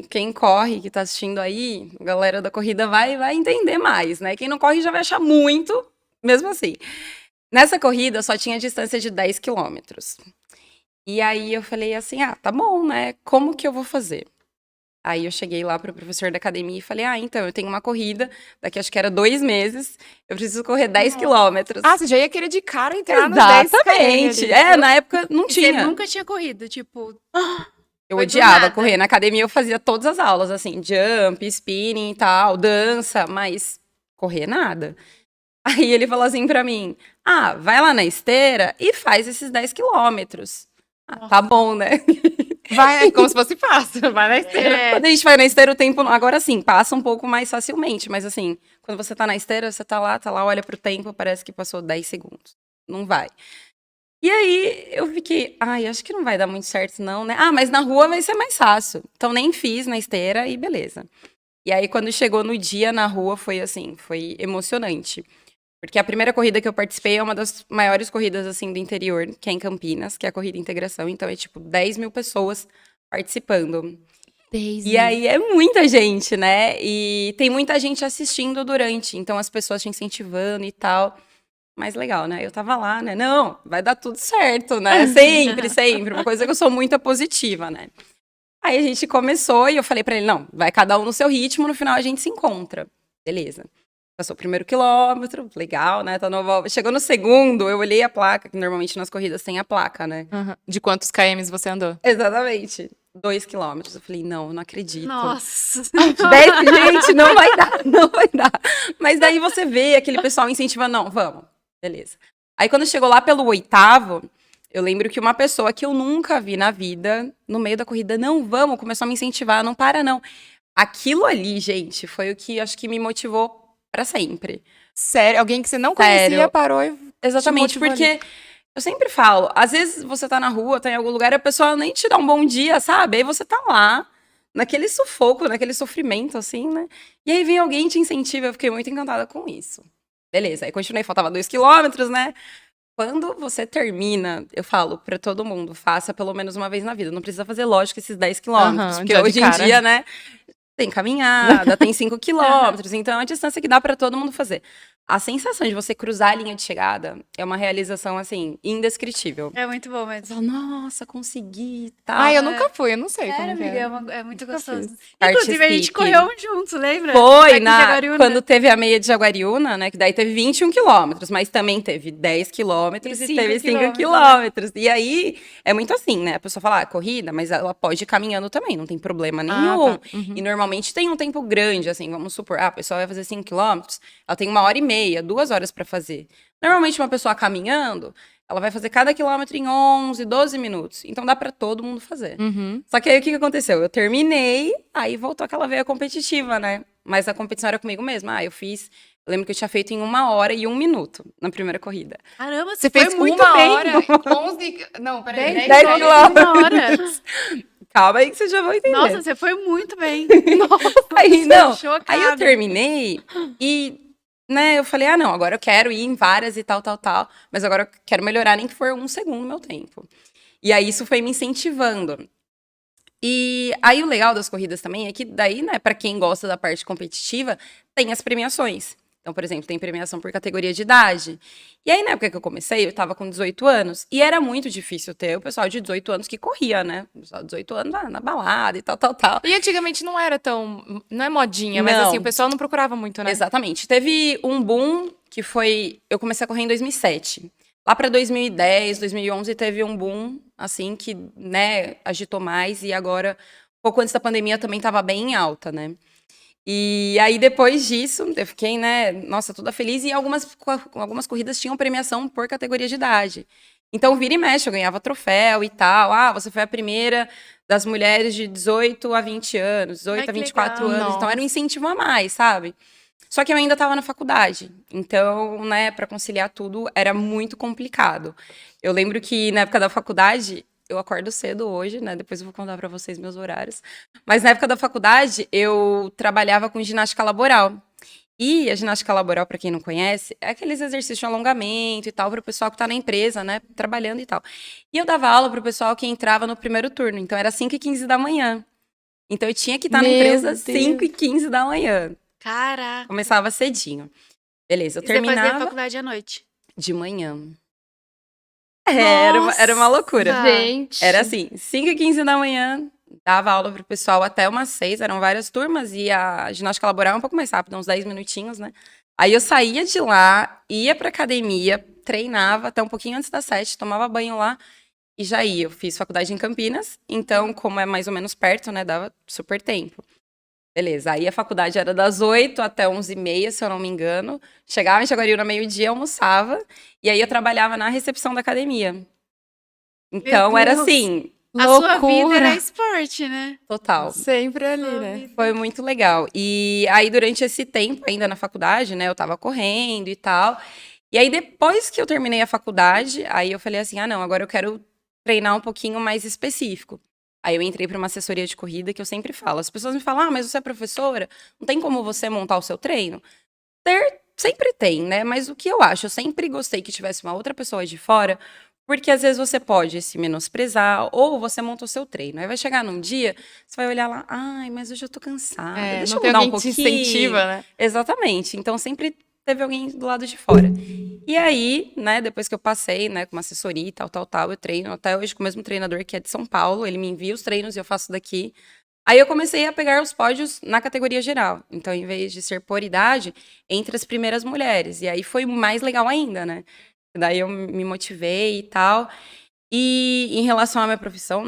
quem corre, que tá assistindo aí, a galera da corrida vai entender mais, né? Quem não corre já vai achar muito, mesmo assim. Nessa corrida só tinha distância de 10 quilômetros. E aí eu falei assim, tá bom, né? Como que eu vou fazer? Aí eu cheguei lá pro professor da academia e falei, então, eu tenho uma corrida, daqui acho que era 2 meses, eu preciso correr 10 quilômetros. Você já ia querer de cara entrar nos 10 km Exatamente. ali. Na época não E você tinha. nunca tinha corrido, tipo... Eu Foi do odiava nada. correr. Na academia eu fazia todas as aulas, assim, jump, spinning e tal, dança, mas correr nada. Aí ele falou assim pra mim, vai lá na esteira e faz esses 10 quilômetros. Tá bom, né? Vai, como se fosse fácil, vai na esteira. Quando a gente vai na esteira, o tempo, agora sim, passa um pouco mais facilmente, mas assim, quando você tá na esteira, você tá lá, olha pro tempo, parece que passou 10 segundos. Não vai. E aí eu fiquei, acho que não vai dar muito certo não, né? Mas na rua vai ser mais fácil. Então nem fiz na esteira e beleza. E aí quando chegou no dia na rua foi assim, foi emocionante. Porque a primeira corrida que eu participei é uma das maiores corridas assim do interior, que é em Campinas, que é a Corrida Integração. Então é tipo 10 mil pessoas participando. E aí é muita gente, né? E tem muita gente assistindo durante, então as pessoas te incentivando e tal. Mais legal, né? Eu tava lá, né? Não, vai dar tudo certo, né? Sempre, sempre. Uma coisa que eu sou muito positiva, né? Aí a gente começou e eu falei pra ele, não, vai cada um no seu ritmo, no final a gente se encontra. Beleza. Passou o primeiro quilômetro, legal, né? Tá no... Chegou no segundo, eu olhei a placa, que normalmente nas corridas tem a placa, né? De quantos kms você andou? Exatamente. 2 quilômetros. Eu falei, não acredito. Nossa. 10, gente, não vai dar, não vai dar. Mas daí você vê aquele pessoal incentivando, não, vamos. Beleza. Aí quando chegou lá pelo 8º, eu lembro que uma pessoa que eu nunca vi na vida, no meio da corrida, não, vamos, começou a me incentivar, não para não. Aquilo ali, gente, foi o que acho que me motivou pra sempre. Sério? Alguém que você não conhecia parou e Exatamente, porque eu sempre falo, às vezes você tá na rua, tá em algum lugar, e a pessoa nem te dá um bom dia, sabe? Aí você tá lá, naquele sufoco, naquele sofrimento, assim, né? E aí vem alguém e te incentiva, eu fiquei muito encantada com isso. Beleza, aí continuei, faltava 2 quilômetros, né? Quando você termina, eu falo pra todo mundo, faça pelo menos uma vez na vida. Não precisa fazer, lógico, esses 10 quilômetros, porque hoje em dia, né, tem caminhada, tem 5 quilômetros, então é uma distância que dá pra todo mundo fazer. A sensação de você cruzar a linha de chegada é uma realização, assim, indescritível. É muito bom mesmo. Você fala, nossa, consegui, tal. eu nunca fui, eu não sei como Amiga, que é. é muito Nunca gostoso. fiz. Inclusive, a gente Chique. correu juntos, lembra? Foi, Aqui em Jaguariúna. quando teve a meia de Jaguariúna, né, que daí teve 21 quilômetros, mas também teve 10 quilômetros e teve 5 quilômetros. E aí, é muito assim, né, a pessoa fala, corrida, mas ela pode ir caminhando também, não tem problema nenhum. E normalmente tem um tempo grande, assim, vamos supor, a pessoa vai fazer 5 quilômetros, ela tem 1h30, 2 horas pra fazer. Normalmente, uma pessoa caminhando, ela vai fazer cada quilômetro em 11, 12 minutos. Então, dá pra todo mundo fazer. Só que aí, o que aconteceu? Eu terminei, aí voltou aquela veia competitiva, né? Mas a competição era comigo mesma. Eu lembro que eu tinha feito em 1h01 na primeira corrida. Caramba, Você fez muito uma bem. hora, 11... Não, peraí. 10 quilômetros. Calma aí que vocês já vão entender. Nossa, você foi muito bem. Aí, não. Chocada. Aí eu terminei e, né, eu falei, não, agora eu quero ir em várias e tal, mas agora eu quero melhorar nem que for 1 segundo o meu tempo. E aí isso foi me incentivando. E aí o legal das corridas também é que daí, né, pra quem gosta da parte competitiva, tem as premiações. Então, por exemplo, tem premiação por categoria de idade. E aí, na época que eu comecei, eu tava com 18 anos, e era muito difícil ter o pessoal de 18 anos que corria, né? O pessoal de 18 anos na balada e tal. E antigamente não era tão... Não é modinha, mas Não. assim, o pessoal não procurava muito, né? Exatamente. Teve um boom que foi... Eu comecei a correr em 2007. Lá pra 2010, 2011, teve um boom, assim, que, né, agitou mais. E agora, pouco antes da pandemia, também tava bem em alta, né? E aí, depois disso, eu fiquei, né, nossa, toda feliz. E algumas corridas tinham premiação por categoria de idade. Então, vira e mexe, eu ganhava troféu e tal. Você foi a primeira das mulheres de 18 a 20 anos, 18 a 24 legal. anos. Então, era um incentivo a mais, sabe? Só que eu ainda estava na faculdade. Então, né, para conciliar tudo, era muito complicado. Eu lembro que, na época da faculdade... Eu acordo cedo hoje, né? Depois eu vou contar pra vocês meus horários. Mas na época da faculdade, eu trabalhava com ginástica laboral. E a ginástica laboral, pra quem não conhece, é aqueles exercícios de alongamento e tal, pro pessoal que tá na empresa, né? Trabalhando e tal. E eu dava aula pro pessoal que entrava no primeiro turno. Então era 5h15 da manhã. Então eu tinha que estar na Meu empresa Deus. 5h15 da manhã. Caraca. Começava cedinho. Beleza, eu E você fazia terminava faculdade à noite. de manhã. Era uma loucura. Nossa. Gente. Era assim, 5h15 da manhã, dava aula pro pessoal até umas 6, eram várias turmas, e a ginástica laboral é um pouco mais rápido, uns 10 minutinhos, né? Aí eu saía de lá, ia pra academia, treinava até um pouquinho antes das 7, tomava banho lá e já ia. Eu fiz faculdade em Campinas, então, como é mais ou menos perto, né, dava super tempo. Beleza, aí a faculdade era das 8 até 11h30, se eu não me engano. Chegava em Jaguariúna meio-dia, almoçava, e aí eu trabalhava na recepção da academia. Então, era Deus. assim, A sua vida Loucura. era esporte, né? total. Sempre ali, Sua né? vida. Foi muito legal. E aí, durante esse tempo, ainda na faculdade, né, eu tava correndo e tal. E aí, depois que eu terminei a faculdade, aí eu falei assim, ah, não, agora eu quero treinar um pouquinho mais específico. Aí eu entrei para uma assessoria de corrida que eu sempre falo. As pessoas me falam, ah, mas você é professora, não tem como você montar o seu treino? Sempre tem, né? Mas o que eu acho, eu sempre gostei que tivesse uma outra pessoa de fora, porque às vezes você pode se menosprezar, ou você monta o seu treino. Aí vai chegar num dia, você vai olhar lá, ai, mas hoje eu tô cansada, deixa Não eu tem mudar um alguém que te pouquinho. incentiva, né? Exatamente. Então sempre teve alguém do lado de fora. E aí, né, depois que eu passei, né, com uma assessoria e tal, eu treino até hoje com o mesmo treinador que é de São Paulo, ele me envia os treinos e eu faço daqui. Aí eu comecei a pegar os pódios na categoria geral. Então, em vez de ser por idade, entre as primeiras mulheres. E aí foi mais legal ainda, né? Daí eu me motivei e tal. E em relação à minha profissão,